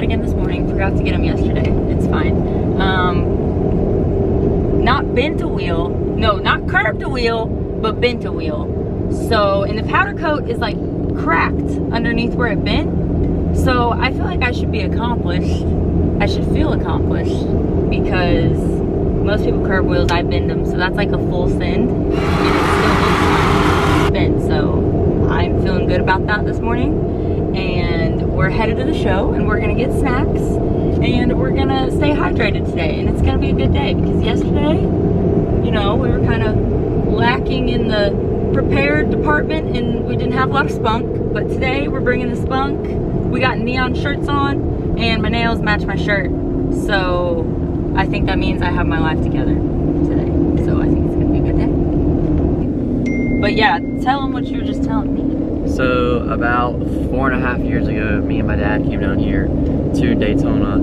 yet again this morning. Forgot to get them yesterday. It's fine. Not bent a wheel. No, not curved a wheel, but bent a wheel. So, and the powder coat is like cracked underneath where it bent. So I feel like I should be accomplished. I should feel accomplished because most people curve wheels, I bend them. So that's like a full send. And it still looks like bent. So I'm feeling good about that this morning. And we're headed to the show and we're gonna get snacks. And we're gonna stay hydrated today. And it's gonna be a good day because yesterday, you know, we were kind of lacking in the prepared department and we didn't have a lot of spunk. But today we're bringing the spunk. We got neon shirts on and my nails match my shirt. So I think that means I have my life together today. So I think it's gonna be a good day. But yeah, tell them what you were just telling me. So about 4.5 years ago, me and my dad came down here to Daytona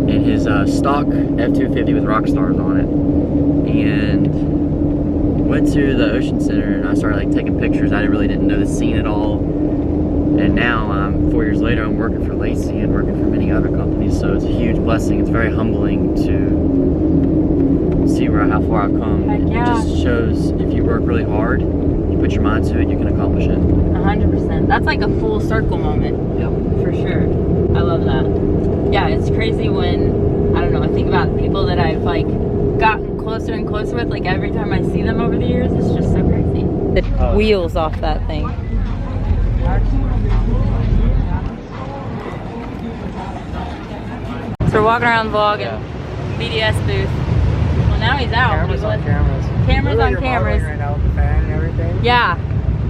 in his stock F-250 with rock stars on it. And went to the Ocean Center and I started like taking pictures. I really didn't know the scene at all. And now, 4 years later, I'm working for Lacey and working for many other companies. So it's a huge blessing. It's very humbling to see how far I've come. Heck yeah. It just shows if you work really hard, you put your mind to it, you can accomplish it. 100%. That's like a full circle moment. Yep. For sure. I love that. Yeah, it's crazy when, I don't know, I think about people that I've like gotten closer and closer with, like every time I see them over the years, it's just so crazy. The wheels off that thing. So we're walking around vlogging, BDS booth. Well, now he's out. Cameras on cameras. Cameras on cameras. Right now with the fan and everything. Yeah.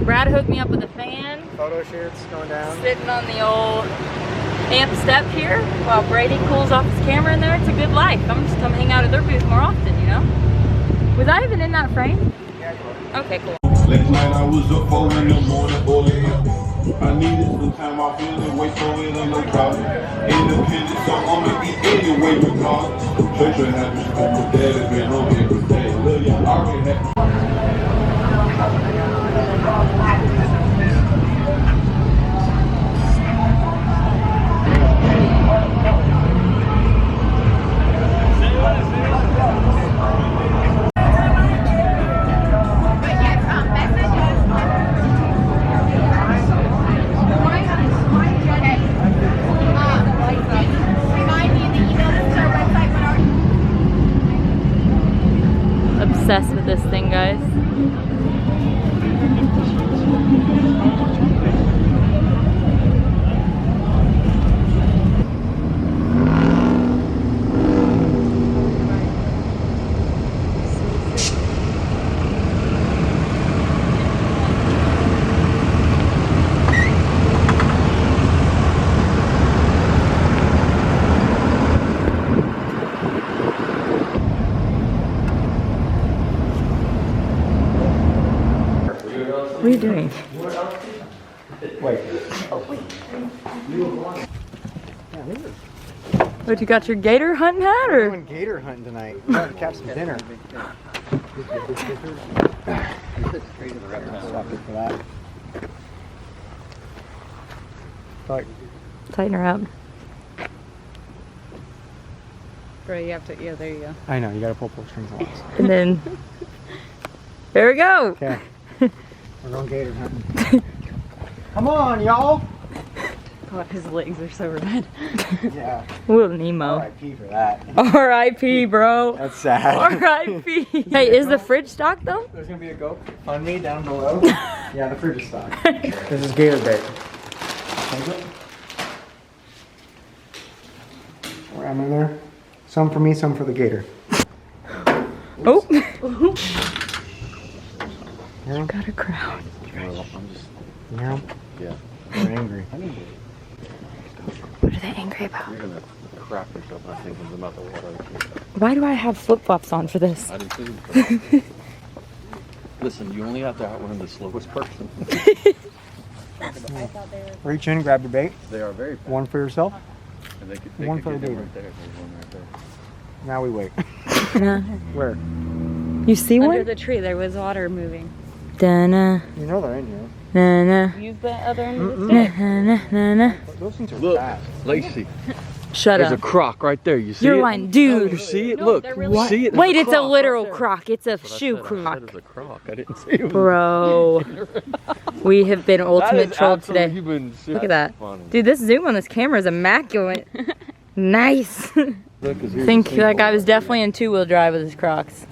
Brad hooked me up with a fan. Photo shoots going down. Sitting on the old amp step here while Brady cools off his camera in there. It's a good life. I'm just come hang out at their booth more often, you know? Was I even in that frame? Yeah, you were. Okay, cool. Last night I was up 4 in the morning, I needed some time off in the way, so it ain't no problem. Independent, so I'ma eat anyway regardless. Church will have me spend my dad has been home every day. Look, y'all already had. Obsessed with this thing, guys. What are you doing? Wait. What, you got your gator hunting hat, We're or? going gator hunting tonight. We're going to catch some dinner. Swap it for that. Like, Tighten her up. Right, you have to, yeah, there you go. I know, you gotta pull strings along. And then, there we go. Okay. We're going gator hunting. Come on, y'all! God, his legs are so red. Yeah. Little Nemo. R.I.P. for that. R.I.P. bro. That's sad. R.I.P. Hey, is the fridge stocked though? There's gonna be a GoFundMe down below. Yeah, the fridge is stocked. This is gator bait. Take it. Ram in there. Some for me, some for the gator. Oh. Yeah. Got a crowd. Yeah. Yeah. They're angry. What are they angry about? You're gonna crap yourself, I think, about the water. Why do I have flip-flops on for this? I do too. Listen, you only have to outrun the slowest person. Reach in, grab your bait. They are very fast. One for yourself. And they One could for the get him gator. right there. There's one right there. Now we wait. Nah. Where? You see Under one? the tree, there was water moving. Da-na, You know they're in here. na-na, Use the other end of the na stick. na na na. Those things are Look, fast. Lacey, Shut There's up. a croc right there. You see You're it? lying. Dude. You see it? Look. What? See it? There's Wait, it's a croc literal right there. croc. It's a That's what I shoe said. I croc. said it's a croc. I didn't see it. Bro. We have been ultimate trolled today. Look at that. Funny. Dude, this zoom on this camera is immaculate. Nice. Look, 'cause here's Think the that guy sinkhole. was definitely in two-wheel drive with his Crocs.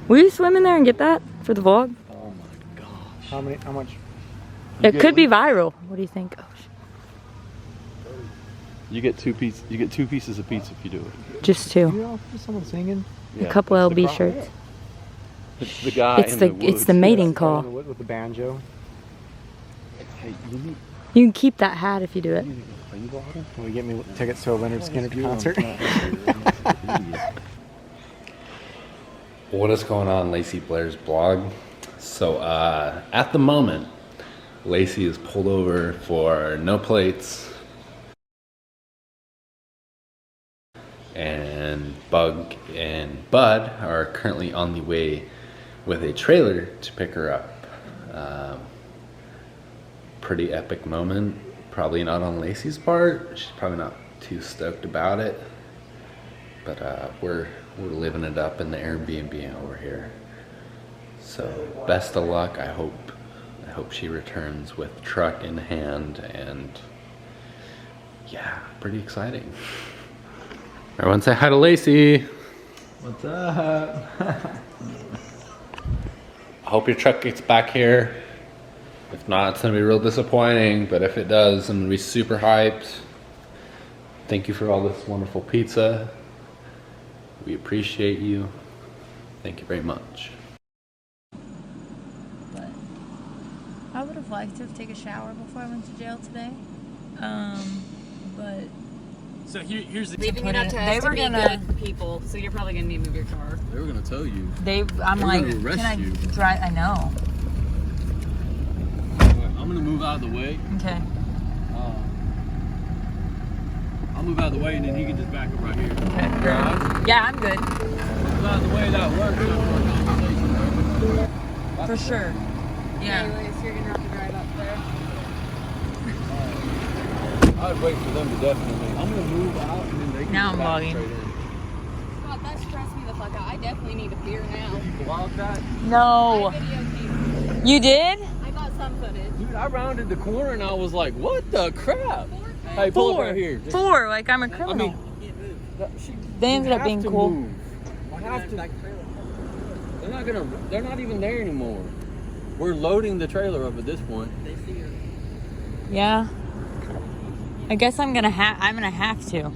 Will you swim in there and get that for the vlog? Oh my gosh. How much? You It get could be one? viral. What do you think? Oh, You get two pieces. You get 2 pieces of pizza if you do it. just two. You know, just someone singing. A couple it's the LB croc. shirts. It's the guy. It's in the woods. it's the mating In the call. wood with the banjo. Hey, you need. You can keep that hat if you do it. Are you vlogging? Will you get me tickets to a Leonard Skinner concert? What is going on, Lacey Blair's blog? So at the moment, Lacey is pulled over for no plates, and Bug and Bud are currently on the way with a trailer to pick her up. Pretty epic moment. Probably not on Lacey's part. She's probably not too stoked about it. But we're living it up in the Airbnb over here. So best of luck. I hope she returns with truck in hand, and yeah, pretty exciting. Everyone say hi to Lacey. What's up? I hope your truck gets back here. If not, it's gonna be real disappointing, but if it does, I'm gonna be super hyped. Thank you for all this wonderful pizza. We appreciate you. Thank you very much. But I would have liked to have taken a shower before I went to jail today. But So here's the. Leaving it up to They us were to be gonna- good people, so you're probably gonna need to move your car. They were gonna tell you. I'm They're like, gonna arrest can I you. drive? I know. I'm gonna move out of the way. Okay. I'll move out of the way, and then he can just back up right here. Okay. Yeah, I'm good. Move out of the way. That works. For sure. Yeah. Anyways, you're gonna have to drive up there. I'd wait for them to definitely. I'm gonna move out, and then they can Now just I'm back vlogging. straight in. God, that stressed me the fuck out. I definitely need a beer now. You vlog that? No. I videotaped. You did? I got some footage. Dude, I rounded the corner and I was like, what the crap? Hey, pull up right here. Just- Four. Like I'm a I criminal. mean, They ended you up have being to cool. move. You have to. They're not even there anymore. We're loading the trailer up at this point. Yeah. I guess I'm gonna have to.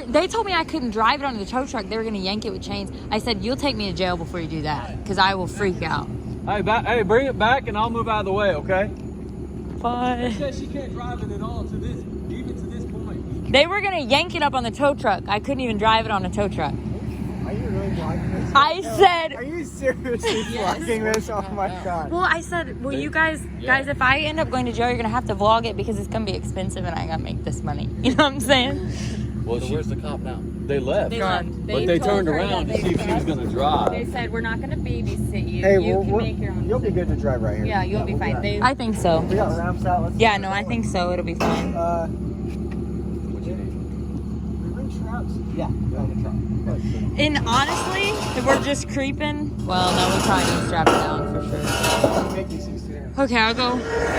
They told me I couldn't drive it onto the tow truck. They were gonna yank it with chains. I said, you'll take me to jail before you do that, because I will freak out. Hey, bring it back and I'll move out of the way, okay? Bye. Said she can't drive it at all to this, even to this point. They were gonna yank it up on the tow truck. I couldn't even drive it on a tow truck. Are you really vlogging this? I said, Are you seriously vlogging this? Oh my god. well, I said, well, you guys, if I end up going to jail, you're gonna have to vlog it because it's gonna be expensive and I gotta make this money. You know what I'm saying? Well, where's the cop now? They left. They Gone. left. But they told turned her around that to see if she was gonna They drive. said, we're not gonna babysit you. Hey, you can make your own you'll be good to drive right here. Yeah, you'll be we'll fine. good. They, I think so. We got ramps out. Let's Yeah, no, I think so. It'll be fine. What you need? Ring straps? Yeah, on the truck. And honestly, if we're just creeping, well, no, we'll probably need to strap it down for sure. Make these things clear. Okay, I'll go.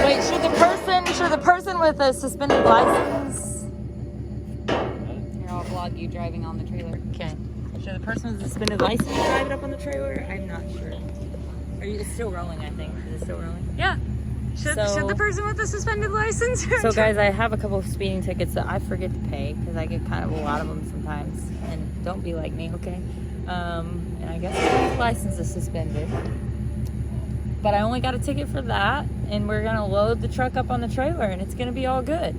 Wait, should the person with a suspended license? here, I'll vlog you driving on the trailer. Okay. Should the person with a suspended license drive it up on the trailer? I'm not sure. It's still rolling, I think. Is it still rolling? Yeah. Should the person with the suspended license? So guys, I have a couple of speeding tickets that I forget to pay because I get kind of a lot of them sometimes. And don't be like me, okay? And I guess my license is suspended. But I only got a ticket for that, and we're gonna load the truck up on the trailer, and it's gonna be all good.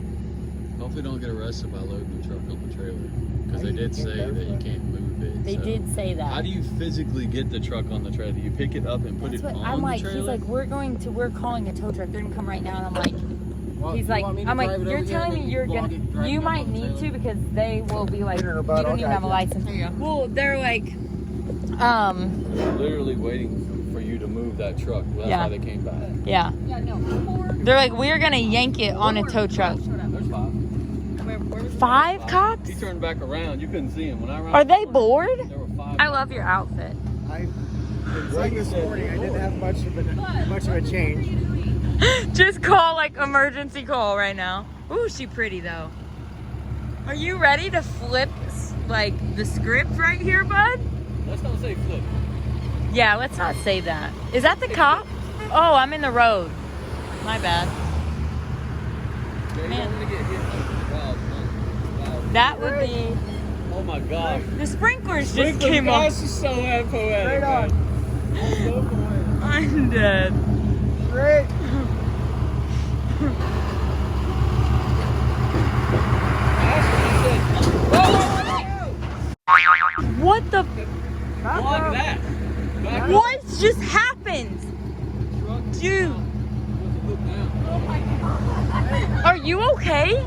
Hopefully don't get arrested by loading the truck on the trailer. Because they did say that you can't move it. They so. did say that. How do you physically get the truck on the trailer? You pick it up and put That's it what on I'm like. the trailer? He's like, we're calling a tow truck. They're gonna come right now, and I'm like, Well, he's you like, want me to I'm like, drive it you're over there telling and me then you're vlog gonna, it, drive you it might up on the need to trailer? because they will be like, Peter, you about don't all even have a guys, license. There you go. Well, they're like, They're literally waiting for you to move that truck. Well, that's Yeah. why they came back. yeah. Yeah, no. 4. They're like, we're gonna yank it on a tow truck. There's 5. where was 5 cops? He turned back around. You couldn't see him. When I ran Are the they corner, bored? There were 5. I love your outfit. I've been saying this morning, I didn't have much of a change. Just call like emergency call right now. Ooh, she pretty though. Are you ready to flip like the script right here, bud? Let's not say flip. Yeah, let's not say that. Is that the cop? Oh, I'm in the road. My bad. Yeah, you Man. don't want to get hit. Wow. That would be. Oh my God. The sprinklers just came on. This is so poetic. Straight on. I'm dead. Straight. What the? Block that. Back up. What just happened? Dude. Are you okay?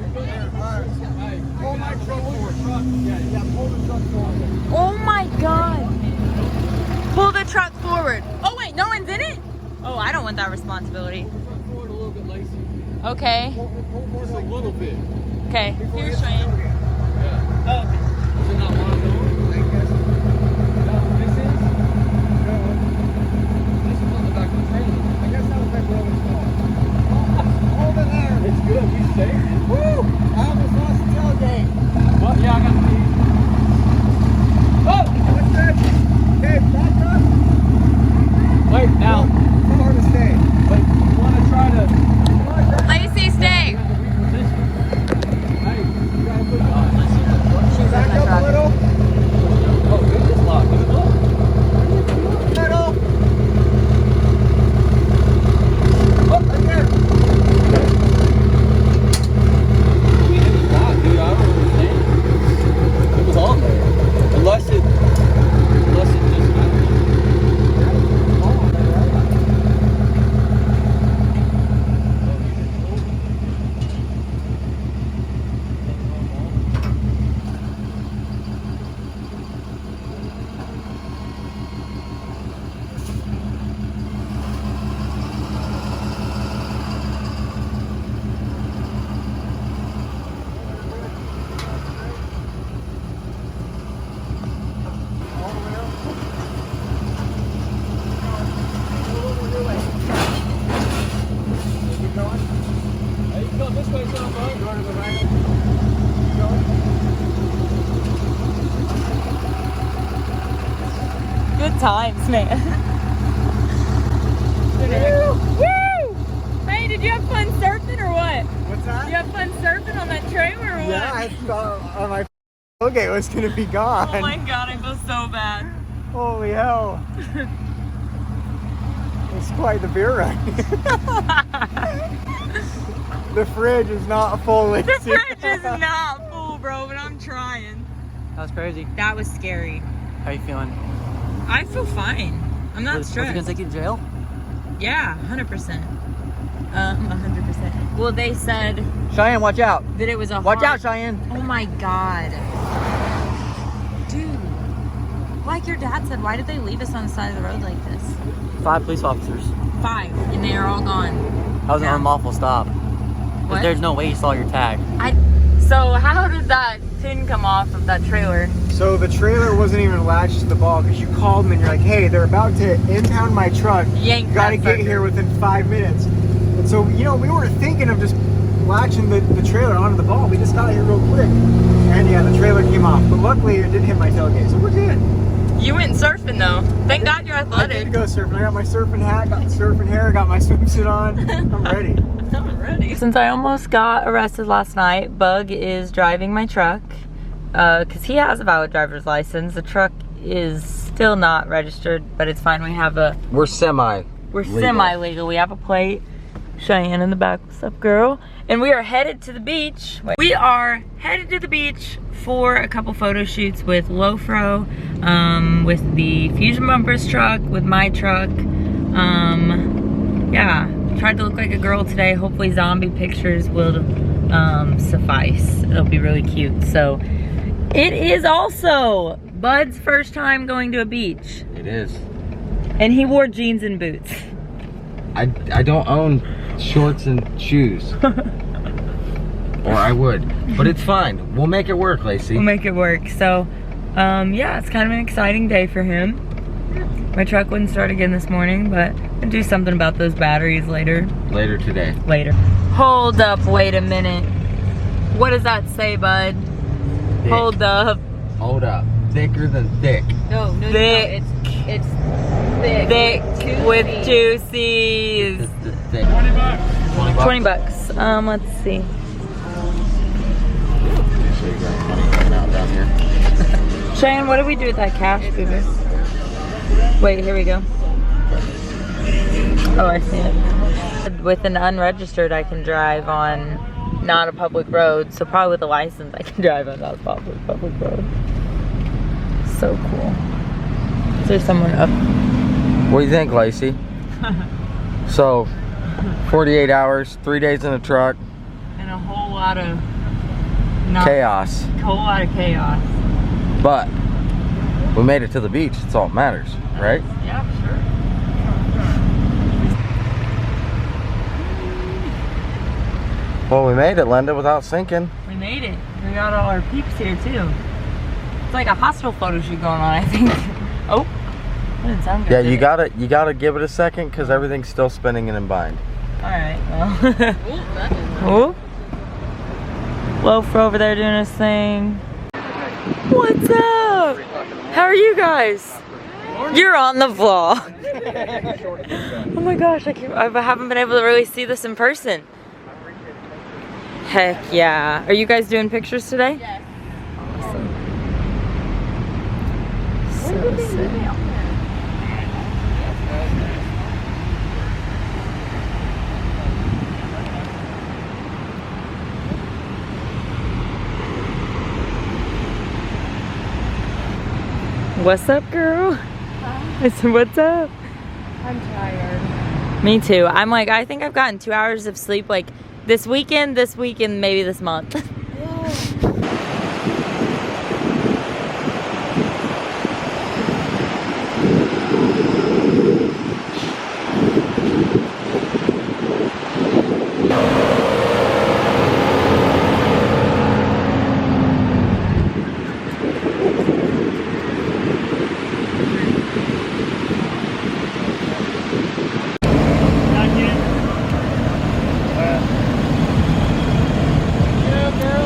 Pull my truck forward. Yeah, pull the truck forward. Oh my God. Pull the truck forward. Oh wait, no one's in it? Oh, I don't want that responsibility. Front forward a little bit, Lacey. Okay. Just a little bit. Okay. Here's Shane. Yeah. Oh. Is it not locked on? Is that what this is? This is on the back of the trailer. I guess that was my brother's fault. Hold it there. It's good. We saved it. Woo! I almost lost the tailgate. Well, yeah, I got the key. Oh! What's that? Okay, back up. Wait, now. It's hard to stay. But you want to try to Lacey, stay. reposition. Hey, you got to put it on. Back up a little. Oh, it's locked. It's locked. Middle. Oh, right there. I mean, it was locked, dude. I don't understand. It was on there. Unless it just happened. Hey, you come this way, son, bud. You want to go back? Good times, man. Woo! Hey, did you have fun surfing or what? What's that? Did you have fun surfing on that trailer or what? Yeah, I thought my tailgate was gonna be gone. Oh my God, I feel so bad. Holy hell. It's quite the beer run. The fridge is not full. The fridge is not full, bro, but I'm trying. That was crazy. That was scary. How you feeling? I feel fine. I'm not Was he stressed. gonna take you to jail? Yeah, 100%. 100%. Well, they said Cheyenne, watch out. that it was a Watch hard- out, Cheyenne. Oh my God. Dude. Like your dad said, why did they leave us on the side of the road like this? 5 police officers. 5, and they are all gone. That was Yeah. an unlawful stop. What? But there's no way he saw your tag. So how did that tin come off of that trailer? So the trailer wasn't even latched to the ball because you called me and you're like, hey, they're about to impound my truck. Yank You gotta that get fucker. here within 5 minutes. And so, you know, we weren't thinking of just latching the trailer onto the ball. We just got here real quick. And yeah, the trailer came off. But luckily it didn't hit my tailgate, so we're good. You went surfing though. Thank God you're I did athletic. go surfing. I got my surfing hat, got the surfing hair, got my swimsuit on. I'm ready. I'm ready. Since I almost got arrested last night, Bug is driving my truck because he has a valid driver's license. The truck is still not registered, but it's fine. We have a We're semi. We're semi-legal. We have a plate. Cheyenne in the back. What's up, girl? And we are headed to the beach. We are headed to the beach for a couple photo shoots with Lofro, with the Fusion Bumpers truck, with my truck. Yeah, tried to look like a girl today. Hopefully zombie pictures will suffice. It'll be really cute. So it is also Bud's first time going to a beach. It is. And he wore jeans and boots. I don't own shorts and shoes. Or I would. But it's fine. We'll make it work, Lacey. We'll make it work. So, yeah, it's kind of an exciting day for him. My truck wouldn't start again this morning, but I'll do something about those batteries later. Later today. Later. Hold up, wait a minute. What does that say, bud? Thick. Hold up. Hold up. Thicker than thick. No, Thick. it's thick. Thick with two C's. Thick. 20 bucks. 20 bucks. Let's see. So you got money coming out down here. Cheyenne, what do we do with that cash, boo-boo? Wait, here we go. Oh, I see it. With an unregistered, I can drive on not a public road. So probably with a license, I can drive on not a public road. So cool. Is there someone up? What do you think, Lacey? So, 48 hours, 3 days in a truck. And a whole lot of Chaos. A whole lot of chaos. But we made it to the beach. That's all that matters, right? Yeah, sure. Well, we made it, Linda, without sinking. We made it. We got all our peeps here too. It's like a hostel photo shoot going on, I think. Oh, that didn't sound good. Yeah, you gotta give it a second because everything's still spinning and in bind. All right. Well. Oh. Loafer over there doing his thing. What's up? How are you guys? You're on the vlog. Oh my gosh, I haven't been able to really see this in person. Heck yeah. Are you guys doing pictures today? Yes. Awesome. So sick. What's up, girl? Huh? I said, what's up? I'm tired. Me too. I'm like, I think I've gotten 2 hours of sleep like this weekend, maybe this month.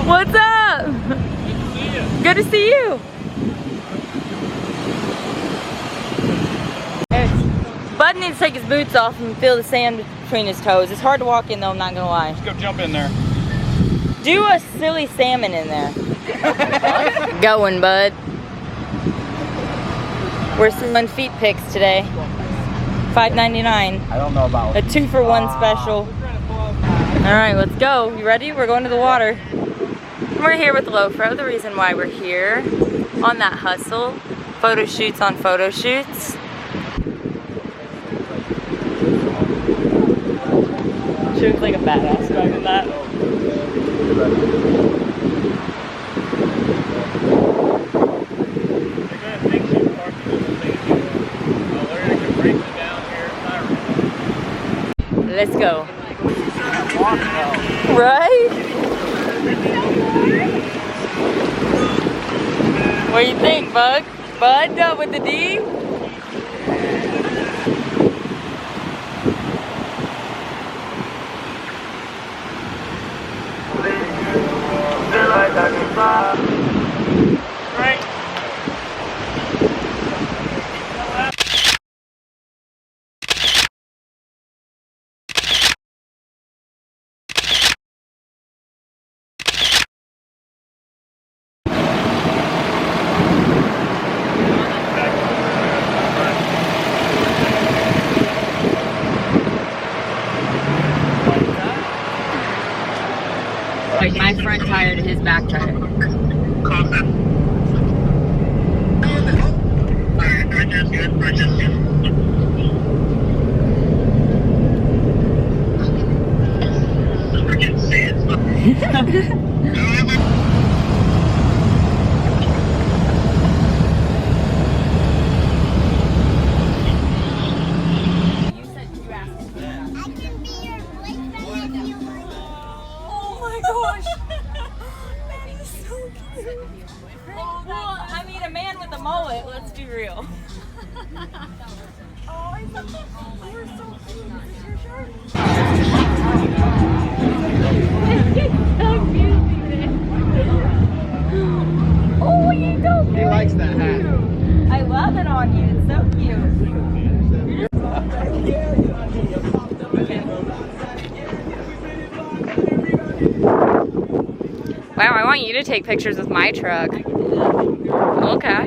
What's up? Good to see you. Bud needs to take his boots off and feel the sand between his toes. It's hard to walk in though, I'm not gonna lie. Let's go jump in there. Do a silly salmon in there. Going, Bud. We're selling feet pics today. $5.99. I don't know about A 2-for-1 special. Alright, let's go. You ready? We're going to the water. We're here with Loafer. The reason why we're here on that hustle. Photo shoots on photo shoots. She looks like a badass driving that. Let's go. Right? What do you think, Bud? Bud with the D? Right. Like my front tire to his back tire. Oh my gosh. That is so cute. Well, I mean, a man with a mullet, let's be real. Oh, I love that. You're so cute. Is this your shirt? Oh, you so cute. He likes that hat. I love it on you. It's so cute. Wow, I want you to take pictures with my truck. Okay.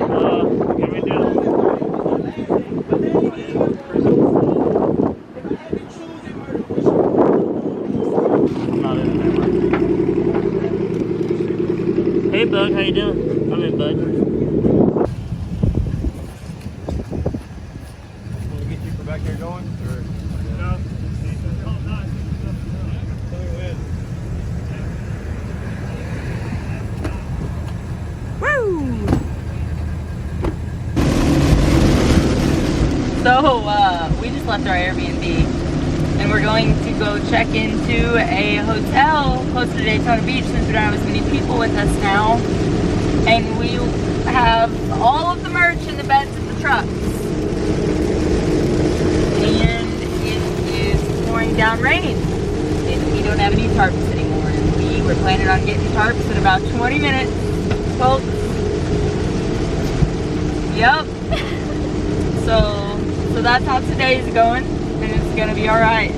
Hey bud, how you doing? I'm in, bud. Can we get you from back there going? Or? No. So, we just left our Airbnb and we're going to go check into a hotel close to Daytona Beach since we don't have as many people with us now. And we have all of the merch in the beds of the trucks. And it is pouring down rain. And we don't have any tarps anymore. We were planning on getting tarps in about 20 minutes. Folks. Yep. So that's how today's going, and it's gonna be all right.